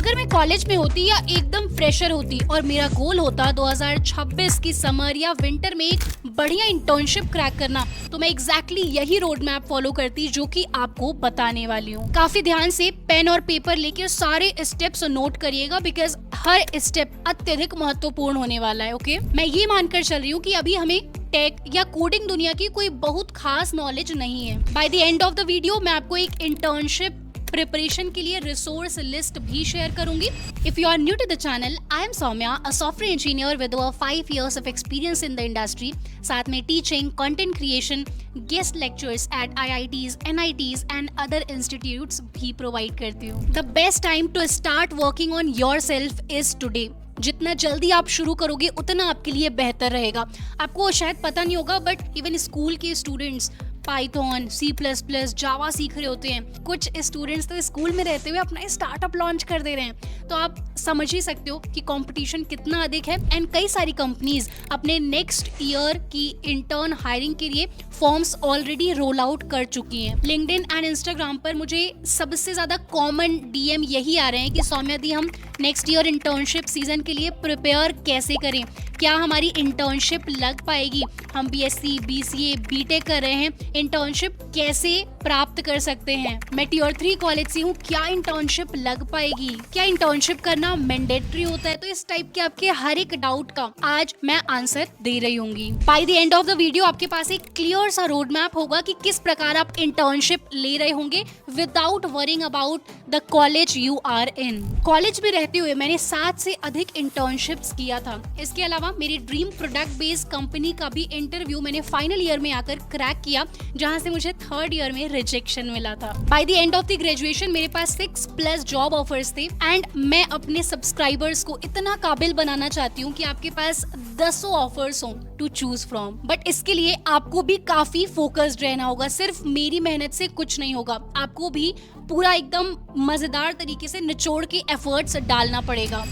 अगर मैं कॉलेज में होती या एकदम फ्रेशर होती और मेरा गोल होता 2026 की समर या विंटर में एक बढ़िया इंटर्नशिप क्रैक करना, तो मैं एग्जैक्टली यही रोड मैप फॉलो करती जो कि आपको बताने वाली हूँ। काफी ध्यान से पेन और पेपर लेके सारे स्टेप्स नोट करिएगा, बिकॉज हर स्टेप अत्यधिक महत्वपूर्ण होने वाला है। ओके, मैं ये मानकर चल रही हूँ कि अभी हमें टेक या कोडिंग दुनिया की कोई बहुत खास नॉलेज नहीं है। By the end of the video मैं आपको एक इंटर्नशिप प्रिपरेशन के लिए रिसोर्स लिस्ट भी शेयर करूंगी। If you are new to the channel, I am Saumya, a software engineer with over 5 years of experience in the industry. साथ में teaching, content creation, guest lectures at IITs, NITs and other institutes भी provide करती हूँ। The best time to start working on your self is today. जितना जल्दी आप शुरू करोगे उतना आपके लिए बेहतर रहेगा। आपको शायद पता नहीं होगा, बट इवन स्कूल के स्टूडेंट्स पाइथन, C++, जावा सीख रहे होते हैं। कुछ स्टूडेंट्स तो स्कूल में रहते हुए अपना स्टार्टअप लॉन्च कर दे रहे हैं। तो आप समझ ही सकते हो कि कंपटीशन कितना अधिक है। एंड कई सारी कंपनीज अपने नेक्स्ट ईयर की इंटर्न हायरिंग के लिए फॉर्म्स ऑलरेडी रोल आउट कर चुकी हैं। लिंक्डइन एंड इंस्टाग्राम पर मुझे सबसे ज्यादा कॉमन DM यही आ रहे हैं कि सौम्या दी, हम नेक्स्ट ईयर इंटर्नशिप सीजन के लिए प्रिपेयर कैसे करें, क्या हमारी इंटर्नशिप लग पाएगी, हम BSc, BCA, BTech कर रहे हैं, इंटर्नशिप कैसे प्राप्त कर सकते हैं, मैं Tier 3 कॉलेज से हूँ, क्या इंटर्नशिप लग पाएगी, क्या इंटर्नशिप करना मैंडेटरी होता है। तो इस टाइप के आपके हर एक डाउट का आज मैं आंसर दे रही होंगी। Bye the end of the video आपके पास एक क्लियर सा रोड मैप होगा कि किस प्रकार आप इंटर्नशिप ले रहे होंगे without worrying about the college you are in. College में रहते हुए मैंने 7 से अधिक इंटर्नशिप्स किया था। इसके अलावा मेरी ड्रीम प्रोडक्ट बेस्ड कंपनी का भी इंटरव्यू मैंने फाइनल ईयर में आकर क्रैक किया, जहां से मुझे 3rd ईयर में रिजेक्शन मिला था। Bye the end of the graduation मेरे पास 6+ जॉब ऑफर्स थे। एंड मैं अपने सब्सक्राइबर्स को इतना काबिल बनाना चाहती हूँ कि आपके पास 10 ऑफर्स हों टू चूज फ्रॉम। बट इसके लिए आपको भी काफी फोकस्ड रहना होगा। सिर्फ मेरी मेहनत से कुछ नहीं होगा, आपको भी पूरा एकदम मजेदार तरीके से निचोड़ के एफर्ट्स डालना पड़ेगा।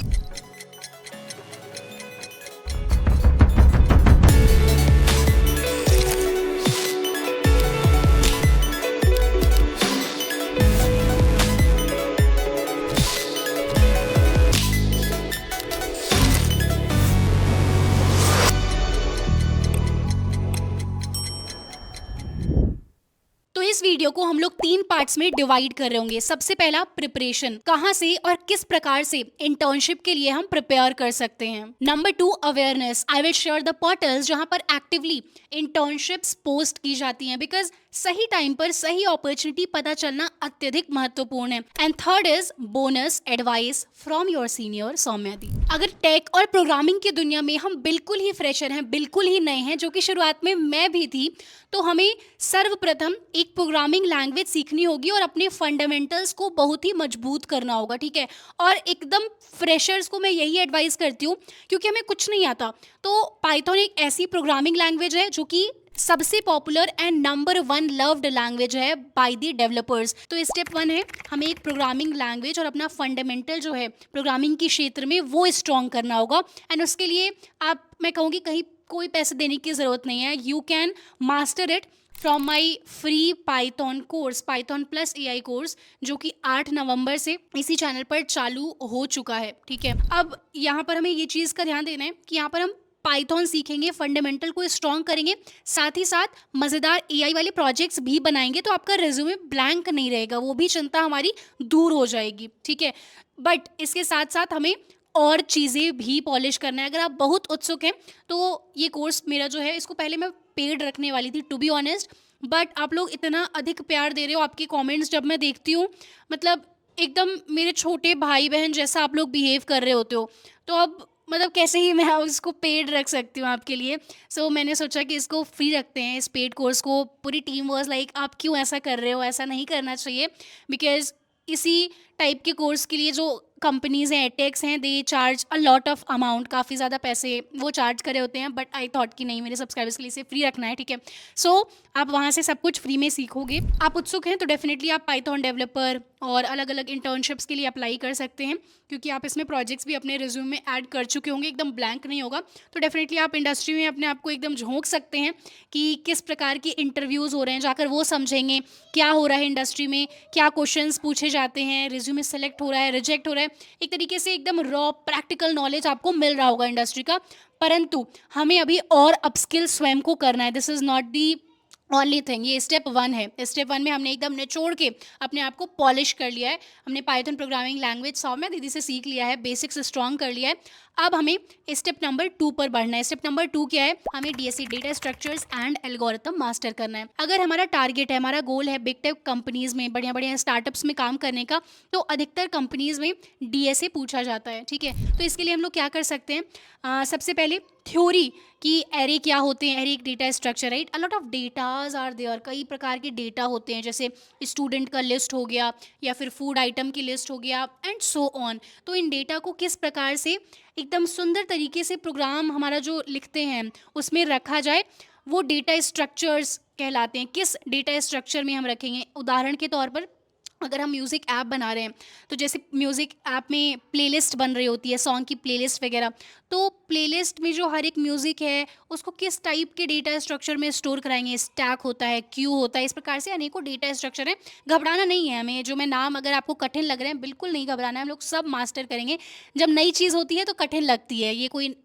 इस वीडियो को हम लोग 3 पार्ट्स में डिवाइड कर रहे होंगे। सबसे पहला प्रिपरेशन, कहां से और किस प्रकार से इंटर्नशिप के लिए हम प्रिपेयर कर सकते हैं। Number 2 awareness, I will share the portals जहां पर एक्टिवली इंटर्नशिप्स पोस्ट की जाती हैं, बिकॉज सही टाइम पर सही अपॉर्चुनिटी पता चलना अत्यधिक महत्वपूर्ण है। And third is bonus advice from your senior Soumya दी। अगर टेक और प्रोग्रामिंग की दुनिया में हम बिल्कुल ही फ्रेशर हैं, बिल्कुल ही नए हैं, जो कि शुरुआत में मैं भी थी, तो हमें सर्वप्रथम एक प्रोग्रामिंग लैंग्वेज सीखनी होगी और अपने फंडामेंटल्स को बहुत ही मजबूत करना होगा, ठीक है। और एकदम फ्रेशर्स को मैं यही एडवाइस करती हूँ, क्योंकि हमें कुछ नहीं आता। तो पाइथन एक ऐसी प्रोग्रामिंग लैंग्वेज है जो कि सबसे popular and number 1 loved language है बाय द डेवलपर्स। तो स्टेप 1 है हमें एक प्रोग्रामिंग लैंग्वेज और अपना फंडामेंटल जो है प्रोग्रामिंग के क्षेत्र में वो स्ट्रॉन्ग करना होगा। एंड उसके लिए मैं कहूँगी कहीं कोई पैसे देने की ज़रूरत नहीं है। You can master it from my free Python course, Python plus AI course, जो कि 8 नवंबर से इसी चैनल पर चालू हो चुका है, ठीक है। अब यहाँ पर हमें ये चीज़ का ध्यान देना है कि यहाँ पर हम पाइथन सीखेंगे, फंडामेंटल को स्ट्रॉन्ग करेंगे, साथ ही साथ मज़ेदार AI वाले प्रोजेक्ट्स भी बनाएंगे, तो आपका रिज्यूमे ब्लैंक नहीं रहेगा, वो भी चिंता हमारी दूर हो जाएगी, ठीक है। बट इसके साथ साथ हमें और चीज़ें भी पॉलिश करना है। अगर आप बहुत उत्सुक हैं तो ये कोर्स मेरा जो है, इसको पहले मैं पेड रखने वाली थी टू बी ऑनेस्ट, बट आप लोग इतना अधिक प्यार दे रहे हो, आपके कमेंट्स जब मैं देखती हूँ, मतलब एकदम मेरे छोटे भाई बहन जैसा आप लोग बिहेव कर रहे होते हो, तो अब मतलब कैसे ही मैं उसको पेड रख सकती हूँ आपके लिए। सो मैंने सोचा कि इसको फ्री रखते हैं, इस पेड कोर्स को। पूरी टीम वाज लाइक आप क्यों ऐसा कर रहे हो, ऐसा नहीं करना चाहिए, बिकॉज इसी टाइप के कोर्स के लिए जो कंपनीज हैं, एटेक्स हैं, they charge a lot of amount, काफ़ी ज़्यादा पैसे वो चार्ज करे होते हैं। बट आई थॉट कि नहीं, मेरे सब्सक्राइबर्स के लिए इसे फ्री रखना है, ठीक है। सो आप वहाँ से सब कुछ फ्री में सीखोगे। आप उत्सुक हैं तो डेफिनेटली आप पाइथन डेवलपर और अलग अलग इंटर्नशिप्स के लिए अप्लाई कर सकते हैं, क्योंकि आप इसमें प्रोजेक्ट्स भी अपने रिज्यूम में ऐड कर चुके होंगे, एकदम ब्लैंक नहीं होगा। तो डेफिनेटली आप इंडस्ट्री में अपने आप को एकदम झोंक सकते हैं कि किस प्रकार की इंटरव्यूज़ हो रहे हैं, जाकर वो समझेंगे क्या हो रहा है इंडस्ट्री में, क्या क्वेश्चंस पूछे जाते हैं, रिज्यूम रेज्यूमे सेलेक्ट हो रहा है, रिजेक्ट हो रहा है, एक तरीके से एकदम रॉ प्रैक्टिकल नॉलेज आपको मिल रहा होगा इंडस्ट्री का। परंतु हमें अभी और अपस्किल स्वयं को करना है। This is not the only thing. ये स्टेप 1 है। स्टेप 1 में हमने एकदम निचोड़ के अपने आप को पॉलिश कर लिया है। हमने पाइथन प्रोग्रामिंग लैंग्वेज सौम्या दीदी से सीख लिया है, बेसिक्स स्ट्रॉन्ग कर लिया है। अब हमें स्टेप नंबर 2 पर बढ़ना है। स्टेप नंबर 2 क्या है? हमें DSC data structures and algorithm master करना है। अगर हमारा टारगेट है, हमारा गोल है बिग टेक कंपनीज में, बढ़िया बढ़िया स्टार्टअप्स में काम करने का, तो अधिकतर कंपनीज में डीएसए पूछा जाता है, ठीक है। तो इसके लिए हम लोग क्या कर सकते हैं? सबसे पहले थ्योरी कि एरे क्या होते हैं। एरे एक data structure, right. A lot of datas are there, कई प्रकार के डेटा होते हैं, जैसे स्टूडेंट का लिस्ट हो गया या फिर फूड आइटम की लिस्ट हो गया एंड सो ऑन। तो इन डेटा को किस प्रकार से एकदम सुंदर तरीके से प्रोग्राम हमारा जो लिखते हैं उसमें रखा जाए, वो डेटा स्ट्रक्चर्स कहलाते हैं। किस डेटा स्ट्रक्चर में हम रखेंगे? उदाहरण के तौर पर अगर हम म्यूज़िक ऐप बना रहे हैं, तो जैसे म्यूज़िक ऐप में प्लेलिस्ट बन रही होती है, सॉन्ग की प्लेलिस्ट वगैरह, तो प्लेलिस्ट में जो हर एक म्यूज़िक है उसको किस टाइप के डेटा स्ट्रक्चर में स्टोर कराएंगे? स्टैक होता है, क्यू होता है, इस प्रकार से अनेकों डेटा स्ट्रक्चर हैं। घबराना नहीं है हमें। जो मैं नाम अगर आपको कठिन लग रहे हैं, बिल्कुल नहीं घबराना है, हम लोग सब मास्टर करेंगे। जब नई चीज़ होती है तो कठिन लगती है, ये कोई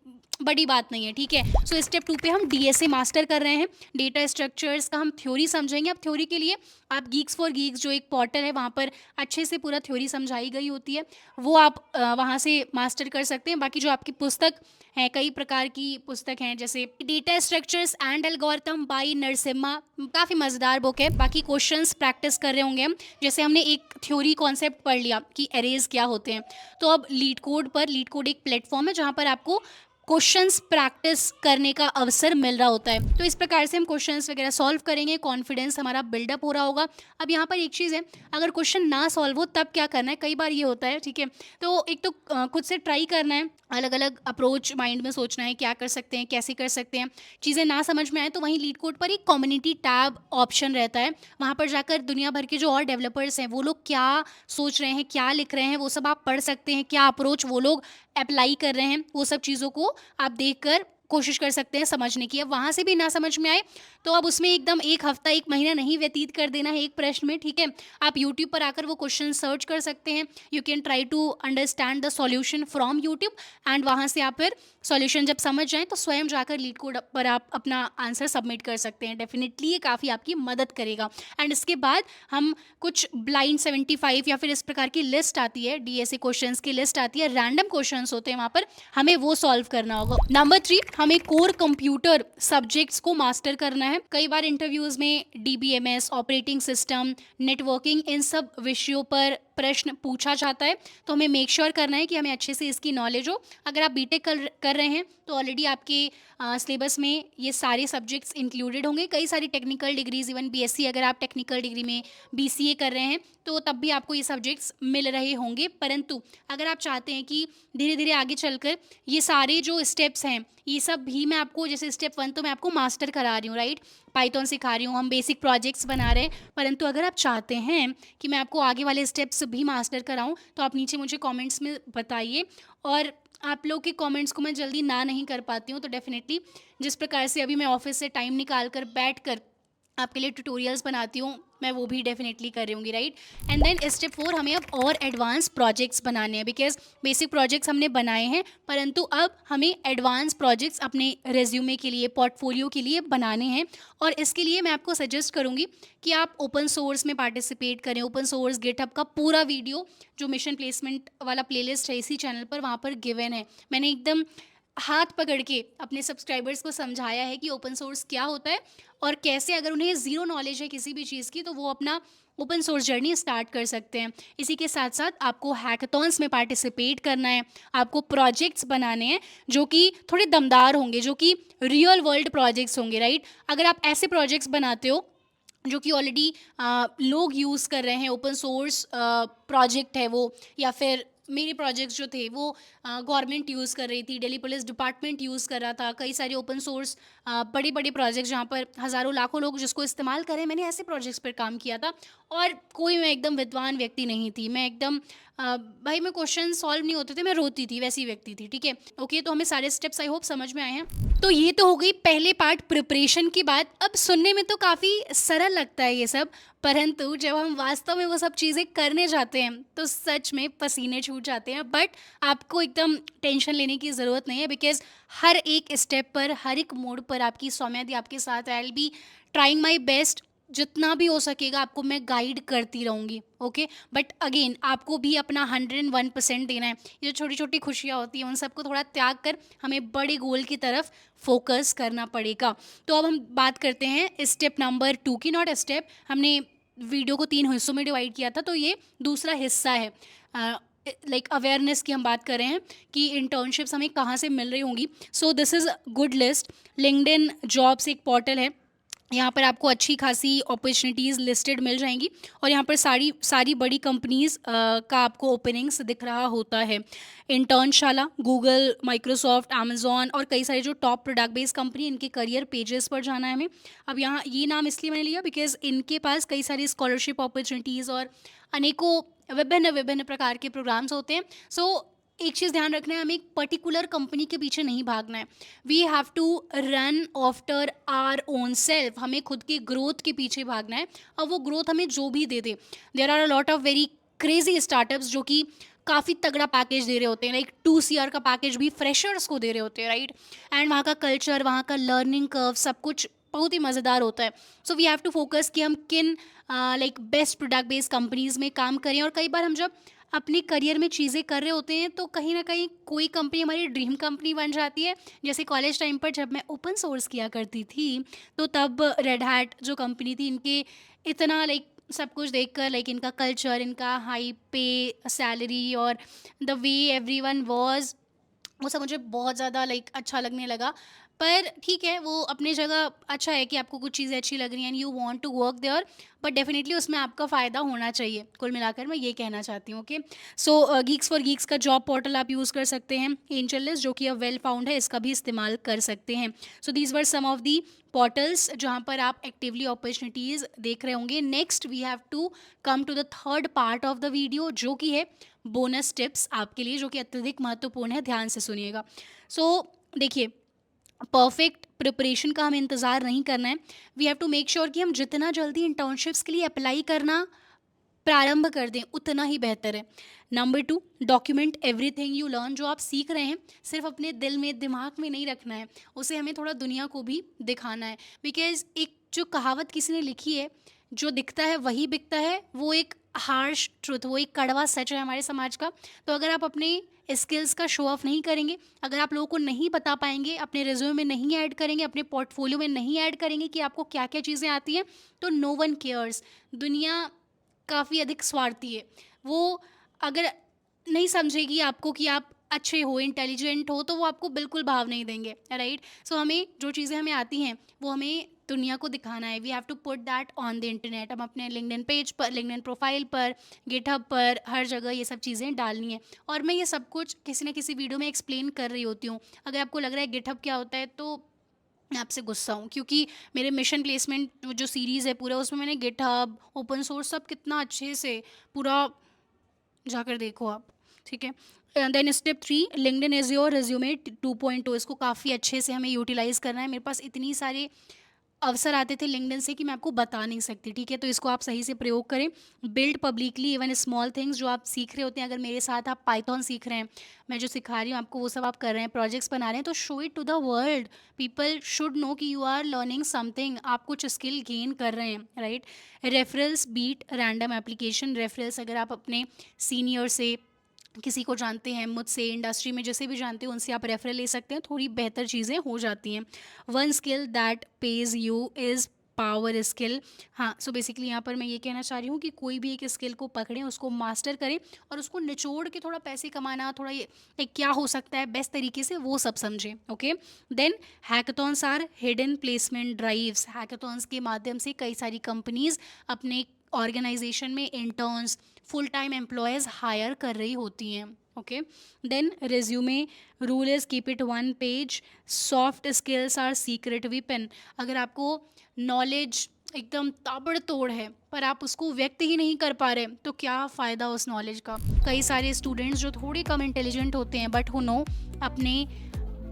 बड़ी बात नहीं है, ठीक है। सो स्टेप 2 पे हम डीएसए मास्टर कर रहे हैं। डेटा स्ट्रक्चर्स का हम थ्योरी समझेंगे। अब थ्योरी के लिए आप गीक्स फॉर गीक्स जो एक पोर्टल है, वहाँ पर अच्छे से पूरा थ्योरी समझाई गई होती है, वो आप वहाँ से मास्टर कर सकते हैं। बाकी जो आपकी पुस्तक है, कई प्रकार की पुस्तक हैं, जैसे data structures and algorithm by Narasimha, काफ़ी मज़ेदार बुक है। बाकी क्वेश्चंस प्रैक्टिस कर रहे होंगे हम। जैसे हमने एक थ्योरी कॉन्सेप्ट पढ़ लिया कि एरेज क्या होते हैं, तो अब लीड कोड एक प्लेटफॉर्म है जहाँ पर आपको क्वेश्चंस प्रैक्टिस करने का अवसर मिल रहा होता है। तो इस प्रकार से हम क्वेश्चंस वगैरह सॉल्व करेंगे, कॉन्फिडेंस हमारा बिल्डअप हो रहा होगा। अब यहाँ पर एक चीज़ है, अगर क्वेश्चन ना सॉल्व हो तब क्या करना है? कई बार ये होता है, ठीक है। तो एक तो खुद से ट्राई करना है, अलग अलग अप्रोच माइंड में सोचना है, क्या कर सकते हैं, कैसे कर सकते हैं। चीज़ें ना समझ में आए तो वहीं लीड कोड पर एक कम्युनिटी टैब ऑप्शन रहता है, वहाँ पर जाकर दुनिया भर के जो और डेवलपर्स हैं वो लोग क्या सोच रहे हैं, क्या लिख रहे हैं, वो सब आप पढ़ सकते हैं। क्या अप्रोच वो लोग अप्लाई कर रहे हैं, वो सब चीज़ों को आप देखकर कोशिश कर सकते हैं समझने की। अब वहाँ से भी ना समझ में आए तो अब उसमें एकदम 1 हफ्ता 1 महीना नहीं व्यतीत कर देना है एक प्रश्न में, ठीक है। आप यूट्यूब पर आकर वो क्वेश्चन सर्च कर सकते हैं। You can try to understand the solution from YouTube and वहाँ से आप फिर सॉल्यूशन जब समझ जाएँ तो स्वयं जाकर लीड कोड पर आप अपना आंसर सबमिट कर सकते हैं। डेफिनेटली ये काफ़ी आपकी मदद करेगा। एंड इसके बाद हम कुछ ब्लाइंड 75 या फिर इस प्रकार की लिस्ट आती है, डीएसए क्वेश्चंस की लिस्ट आती है, रैंडम क्वेश्चंस होते हैं वहाँ पर, हमें वो सॉल्व करना होगा। नंबर 3, हमें कोर कंप्यूटर सब्जेक्ट्स को मास्टर करना है। कई बार इंटरव्यूज में डीबीएमएस, ऑपरेटिंग सिस्टम, नेटवर्किंग, इन सब विषयों पर प्रश्न पूछा जाता है। तो हमें मेक श्योर करना है कि हमें अच्छे से इसकी नॉलेज हो। अगर आप बीटेक कर रहे हैं तो ऑलरेडी आपके सिलेबस में ये सारे सब्जेक्ट्स इंक्लूडेड होंगे। कई सारी टेक्निकल डिग्रीज, इवन बीएससी अगर आप टेक्निकल डिग्री में बीसीए कर रहे हैं तो तब भी आपको ये सब्जेक्ट्स मिल रहे होंगे। परंतु अगर आप चाहते हैं कि धीरे धीरे आगे चलकर ये सारे जो स्टेप्स हैं ये सब भी मैं आपको, जैसे स्टेप 1 तो मैं आपको मास्टर करा रही हूँ, राइट, पाइथन सिखा रही हूँ, हम बेसिक प्रोजेक्ट्स बना रहे हैं। परंतु अगर आप चाहते हैं कि मैं आपको आगे वाले स्टेप्स भी मास्टर कराऊँ तो आप नीचे मुझे कमेंट्स में बताइए। और आप लोग के कमेंट्स को मैं जल्दी ना नहीं कर पाती हूँ, तो डेफिनेटली जिस प्रकार से अभी मैं ऑफिस से टाइम निकाल कर बैठ कर आपके लिए ट्यूटोरियल्स बनाती हूँ, मैं वो भी डेफिनेटली कर रही हूँगी, राइट। एंड देन स्टेप 4, हमें अब और एडवांस प्रोजेक्ट्स बनाने हैं, बिकॉज बेसिक प्रोजेक्ट्स हमने बनाए हैं, परंतु अब हमें एडवांस प्रोजेक्ट्स अपने रेज्यूमे के लिए, पोर्टफोलियो के लिए बनाने हैं। और इसके लिए मैं आपको सजेस्ट करूँगी कि आप ओपन सोर्स में पार्टिसिपेट करें। ओपन सोर्स गिटहब का पूरा वीडियो जो मिशन प्लेसमेंट वाला प्लेलिस्ट है इसी चैनल पर, वहाँ पर गिवन है। मैंने एकदम हाथ पकड़ के अपने सब्सक्राइबर्स को समझाया है कि ओपन सोर्स क्या होता है और कैसे, अगर उन्हें ज़ीरो नॉलेज है किसी भी चीज़ की, तो वो अपना ओपन सोर्स जर्नी स्टार्ट कर सकते हैं। इसी के साथ साथ आपको हैकाथॉन्स में पार्टिसिपेट करना है, आपको प्रोजेक्ट्स बनाने हैं जो कि थोड़े दमदार होंगे, जो कि रियल वर्ल्ड प्रोजेक्ट्स होंगे, राइट। अगर आप ऐसे प्रोजेक्ट्स बनाते हो जो कि ऑलरेडी लोग यूज़ कर रहे हैं, ओपन सोर्स प्रोजेक्ट है वो, या फिर मेरे प्रोजेक्ट्स जो थे वो गवर्नमेंट यूज़ कर रही थी, दिल्ली पुलिस डिपार्टमेंट यूज़ कर रहा था, कई सारे ओपन सोर्स बड़े बड़े प्रोजेक्ट्स जहाँ पर हज़ारों लाखों लोग जिसको इस्तेमाल करें, मैंने ऐसे प्रोजेक्ट्स पर काम किया था। और कोई मैं एकदम विद्वान व्यक्ति नहीं थी, मैं एकदम भाई मैं क्वेश्चन सॉल्व नहीं होते थे, मैं रोती थी, वैसी व्यक्ति थी, ठीक है। ओके, तो हमें सारे स्टेप्स आई होप समझ में आए हैं। तो ये तो हो गई पहले पार्ट प्रिपरेशन की बात। अब सुनने में तो काफ़ी सरल लगता है ये सब, परंतु जब हम वास्तव में वो सब चीज़ें करने जाते हैं तो सच में पसीने छूट जाते हैं। बट आपको एकदम टेंशन लेने की ज़रूरत नहीं है, बिकॉज हर एक स्टेप पर, हर एक मोड़ पर आपकी सौम्या दी आपके साथ है। I will be trying my best, जितना भी हो सकेगा आपको मैं गाइड करती रहूँगी। ओके, बट अगेन आपको भी अपना 101% देना है। ये जो छोटी छोटी खुशियाँ होती हैं उन सबको थोड़ा त्याग कर हमें बड़े गोल की तरफ फोकस करना पड़ेगा। तो अब हम बात करते हैं स्टेप नंबर 2 की। नॉट स्टेप, हमने वीडियो को 3 हिस्सों में डिवाइड किया था, तो ये दूसरा हिस्सा है। लाइक अवेयरनेस की हम बात कर रहे हैं कि इंटर्नशिप्स हमें कहाँ से मिल रही होंगी। So this is good list. LinkedIn jobs एक पोर्टल है, यहाँ पर आपको अच्छी खासी अपॉर्चुनिटीज़ लिस्टेड मिल जाएंगी और यहाँ पर सारी सारी बड़ी कंपनीज़ का आपको ओपनिंग्स दिख रहा होता है। इंटर्नशाला, गूगल, माइक्रोसॉफ्ट, अमेज़ॉन और कई सारे जो टॉप प्रोडक्ट बेस्ड कंपनी, इनके करियर पेजेस पर जाना है हमें। अब यहाँ ये नाम इसलिए मैंने लिया बिकॉज इनके पास कई सारी स्कॉलरशिप अपॉर्चुनिटीज़ और अनेकों विभिन्न विभिन्न प्रकार के प्रोग्राम्स होते हैं। सो एक चीज़ ध्यान रखना है, हमें एक पर्टिकुलर कंपनी के पीछे नहीं भागना है। We have to run after our own self. हमें खुद की ग्रोथ के पीछे भागना है और वो ग्रोथ हमें जो भी दे दे। There are a lot of very crazy startups जो कि काफ़ी तगड़ा पैकेज दे रहे होते हैं, लाइक 2 CR का पैकेज भी फ्रेशर्स को दे रहे होते हैं, राइट। एंड वहाँ का कल्चर, वहाँ का लर्निंग कर्व, सब कुछ बहुत ही मज़ेदार होता है। So we have to focus कि हम किन like best product based companies में काम करें। और कई बार हम जब अपने करियर में चीज़ें कर रहे होते हैं तो कहीं ना कहीं कोई कंपनी हमारी ड्रीम कंपनी बन जाती है। जैसे कॉलेज टाइम पर जब मैं ओपन सोर्स किया करती थी तो तब रेड हैट जो कंपनी थी, इनके इतना लाइक सब कुछ देखकर, लाइक इनका कल्चर, इनका हाई पे सैलरी और द वे एवरीवन वाज, वो सब मुझे बहुत ज़्यादा लाइक अच्छा लगने लगा। पर ठीक है, वो अपनी जगह अच्छा है कि आपको कुछ चीज़ें अच्छी लग रही हैं and you want to work there, but definitely उसमें आपका फ़ायदा होना चाहिए। कुल मिलाकर मैं ये कहना चाहती हूँ। Okay, so Geeks for Geeks का जॉब पोर्टल आप यूज़ कर सकते हैं। एंजल लिस्ट जो कि अब वेल फाउंड है, इसका भी इस्तेमाल कर सकते हैं। So these were some of the portals जहाँ पर आप एक्टिवली अपॉर्चुनिटीज़ देख रहे होंगे। Next we have to come to the third part of the video, जो कि है बोनस टिप्स आपके लिए, जो कि अत्यधिक महत्वपूर्ण है। ध्यान से सुनिएगा। सो देखिए, परफेक्ट प्रिपरेशन का हमें इंतज़ार नहीं करना है। We have to make sure कि हम जितना जल्दी इंटर्नशिप्स के लिए अप्लाई करना प्रारंभ कर दें उतना ही बेहतर है। Number 2, document everything you learn. जो आप सीख रहे हैं सिर्फ अपने दिल में, दिमाग में नहीं रखना है, उसे हमें थोड़ा दुनिया को भी दिखाना है। बिकॉज एक जो कहावत किसी ने लिखी है, जो दिखता है वही बिकता है, वो एक हार्श ट्रुथ, वो एक कड़वा सच है हमारे समाज का। तो अगर आप अपने स्किल्स का शो ऑफ नहीं करेंगे, अगर आप लोगों को नहीं बता पाएंगे, अपने रिज्यूमे में नहीं ऐड करेंगे, अपने पोर्टफोलियो में नहीं ऐड करेंगे कि आपको क्या क्या चीज़ें आती हैं, तो नो वन केयर्स। दुनिया काफ़ी अधिक स्वार्थी है। वो अगर नहीं समझेगी आपको कि आप अच्छे हो, इंटेलिजेंट हो, तो वो आपको बिल्कुल भाव नहीं देंगे, राइट। सो हमें जो चीज़ें हमें आती हैं वो हमें दुनिया को दिखाना है। We have to put that on the internet. हम अपने लिंक्डइन पेज पर, लिंक्डइन प्रोफाइल पर, गिटहब पर, हर जगह ये सब चीज़ें डालनी है। और मैं ये सब कुछ किसी न किसी वीडियो में एक्सप्लेन कर रही होती हूँ। अगर आपको लग रहा है गिटहब क्या होता है तो मैं आपसे गुस्सा हूँ, क्योंकि मेरे मिशन प्लेसमेंट जो सीरीज़ है पूरा, उसमें मैंने गिटहब, ओपन सोर्स सब कितना अच्छे से पूरा जाकर देखो आप, ठीक है। Then step 3, LinkedIn is your resume 2.0। इसको काफ़ी अच्छे से हमें यूटिलाइज़ करना है। मेरे पास इतनी सारे अवसर आते थे लिंक्डइन से कि मैं आपको बता नहीं सकती, ठीक है। तो इसको आप सही से प्रयोग करें। Build publicly even small things जो आप सीख रहे होते हैं। अगर मेरे साथ आप पाइथन सीख रहे हैं, मैं जो सिखा रही हूँ आपको वो सब आप कर रहे हैं, प्रोजेक्ट्स बना रहे हैं, तो show it to the world. People should know कि यू आर लर्निंग समथिंग, आप कुछ स्किल गेन कर रहे हैं, right. Referrals beat random application. Referrals अगर आप अपने सीनियर से, किसी को जानते हैं, मुझसे, इंडस्ट्री में जैसे भी जानते हो, उनसे आप रेफरल ले सकते हैं, थोड़ी बेहतर चीज़ें हो जाती हैं। One skill that page you is power skill. हाँ, सो बेसिकली यहाँ पर मैं ये कहना चाह रही हूँ कि कोई भी एक स्किल को पकड़ें, उसको मास्टर करें और उसको निचोड़ के थोड़ा पैसे कमाना, थोड़ा ये एक क्या हो सकता है बेस्ट तरीके से, वो सब समझें। Okay, then hackathons are hidden placement drives. Hackathons के माध्यम से कई सारी कंपनीज अपने ऑर्गेनाइजेशन में interns, full time employees hire कर रही होती हैं। Okay, then resume rule is keep it 1 page. Soft skills are secret weapon. अगर आपको नॉलेज एकदम ताबड़तोड़ है पर आप उसको व्यक्त ही नहीं कर पा रहे, तो क्या फ़ायदा उस नॉलेज का। कई सारे स्टूडेंट्स जो थोड़े कम इंटेलिजेंट होते हैं बट हु नो अपने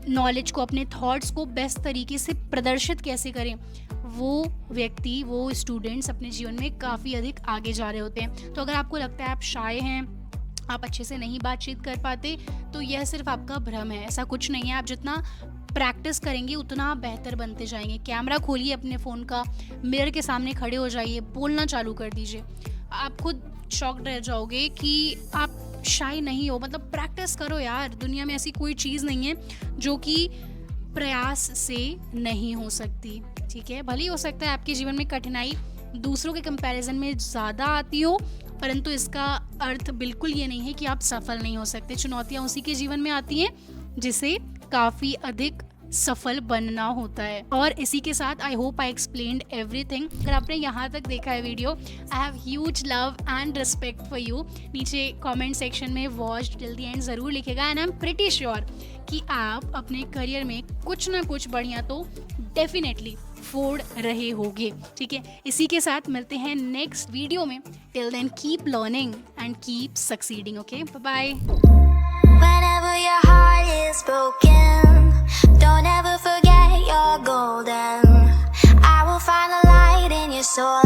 नॉलेज को, अपने थॉट्स को बेस्ट तरीके से प्रदर्शित कैसे करें, वो व्यक्ति, वो स्टूडेंट्स अपने जीवन में काफ़ी अधिक आगे जा रहे होते हैं। तो अगर आपको लगता है आप शाय हैं, आप अच्छे से नहीं बातचीत कर पाते, तो यह सिर्फ आपका भ्रम है, ऐसा कुछ नहीं है। आप जितना प्रैक्टिस करेंगे उतना आप बेहतर बनते जाएंगे। कैमरा खोलिए अपने फ़ोन का, मिरर के सामने खड़े हो जाइए, बोलना चालू कर दीजिए। आप खुद शॉक्ड रह जाओगे कि आप शाय नहीं हो। मतलब प्रैक्टिस करो यार, दुनिया में ऐसी कोई चीज़ नहीं है जो कि प्रयास से नहीं हो सकती, ठीक है। भले ही हो सकता है आपके जीवन में कठिनाई दूसरों के कंपैरिजन में ज़्यादा आती हो, परंतु इसका अर्थ बिल्कुल ये नहीं है कि आप सफल नहीं हो सकते। चुनौतियाँ उसी के जीवन में आती हैं जिसे काफ़ी अधिक सफल बनना होता है। और इसी के साथ I hope I explained everything. अगर आपने यहाँ तक देखा है video, I have huge love and respect for you. नीचे कमेंट सेक्शन में वॉच टिल द एंड ज़रूर लिखेगा and I am pretty sure कि आप अपने करियर में कुछ ना कुछ बढ़िया तो डेफिनेटली फोड़ रहे होगे, ठीक है। इसी के साथ मिलते हैं नेक्स्ट वीडियो में। Till then keep learning and keep succeeding, okay, bye bye. Whenever your heart is broken, don't ever forget you're golden. I will find a light in your soul.